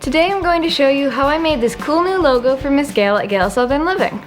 Today I'm going to show you how I made this cool new logo for Miss Gail at Gail Southern Living.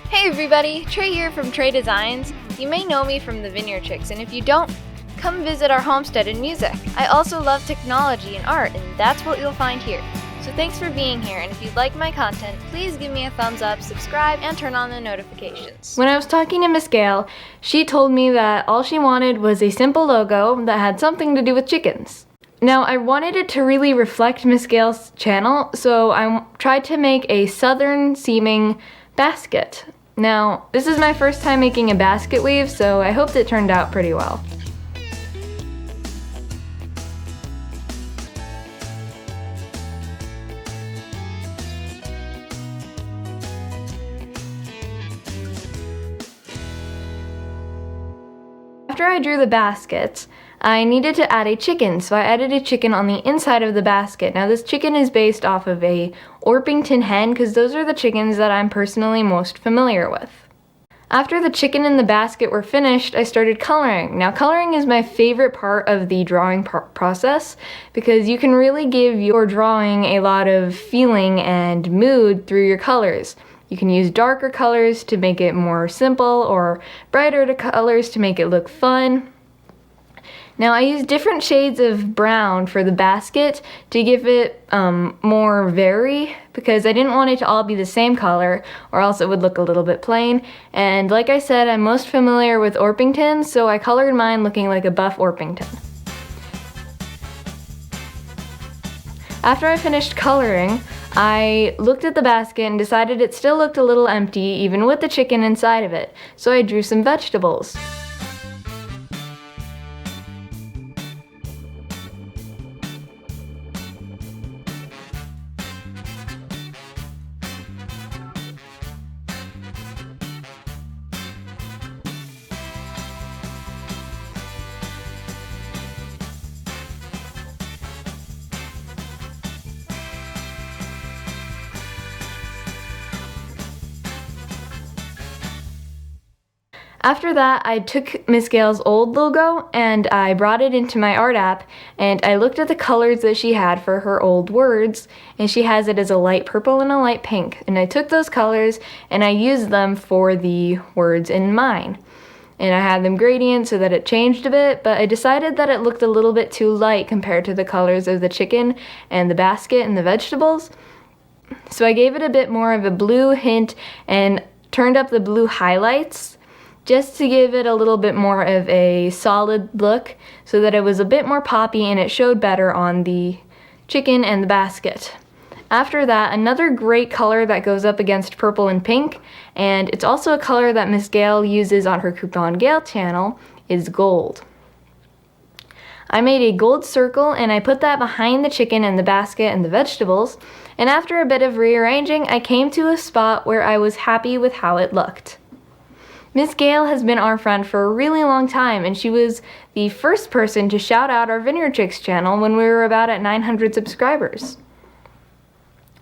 Hey everybody, Trie here from Trie Designs. You may know me from the Vineyard Chicks, and if you don't, come visit our homestead in music. I also love technology and art, and that's what you'll find here. So thanks for being here, and if you like my content, please give me a thumbs up, subscribe, and turn on the notifications. When I was talking to Miss Gail, she told me that all she wanted was a simple logo that had something to do with chickens. Now, I wanted it to really reflect Miss Gail's channel, so I tried to make a southern-seeming basket. Now, this is my first time making a basket weave, so I hoped it turned out pretty well. After I drew the basket, I needed to add a chicken, so I added a chicken on the inside of the basket. Now this chicken is based off of a Orpington hen because those are the chickens that I'm personally most familiar with. After the chicken and the basket were finished, I started coloring. Now coloring is my favorite part of the drawing process because you can really give your drawing a lot of feeling and mood through your colors. You can use darker colors to make it more simple or brighter colors to make it look fun. Now I used different shades of brown for the basket to give it more vary because I didn't want it to all be the same color or else it would look a little bit plain. And like I said, I'm most familiar with Orpington, so I colored mine looking like a buff Orpington. After I finished coloring, I looked at the basket and decided it still looked a little empty even with the chicken inside of it, so I drew some vegetables. After that, I took Miss Gail's old logo and I brought it into my art app and I looked at the colors that she had for her old words, and she has it as a light purple and a light pink. And I took those colors and I used them for the words in mine. And I had them gradient so that it changed a bit, but I decided that it looked a little bit too light compared to the colors of the chicken and the basket and the vegetables. So I gave it a bit more of a blue hint and turned up the blue highlights, just to give it a little bit more of a solid look so that it was a bit more poppy and it showed better on the chicken and the basket. After that, another great color that goes up against purple and pink, and it's also a color that Miss Gail uses on her Coupon Gail channel, is gold. I made a gold circle and I put that behind the chicken and the basket and the vegetables, and after a bit of rearranging, I came to a spot where I was happy with how it looked. Miss Gail has been our friend for a really long time, and she was the first person to shout out our Vineyard Chicks channel when we were about at 900 subscribers.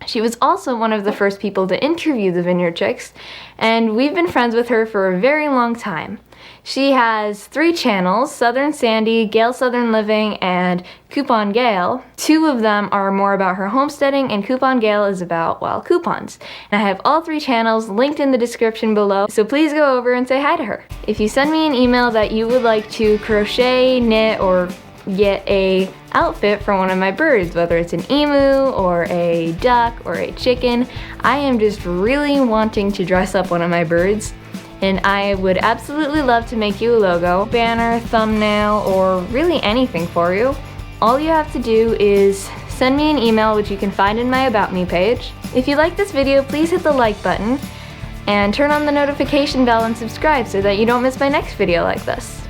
She was also one of the first people to interview the Vineyard Chicks, and we've been friends with her for a very long time. She has 3 channels, Southern Sandy, Gail Southern Living, and Coupon Gail. 2 of them are more about her homesteading, and Coupon Gail is about, well, coupons. And I have all 3 channels linked in the description below, so please go over and say hi to her. If you send me an email that you would like to crochet, knit, or get a outfit for one of my birds, whether it's an emu or a duck or a chicken, I am just really wanting to dress up one of my birds. And I would absolutely love to make you a logo, banner, thumbnail, or really anything for you. All you have to do is send me an email, which you can find in my About Me page. If you like this video, please hit the like button and turn on the notification bell and subscribe so that you don't miss my next video like this.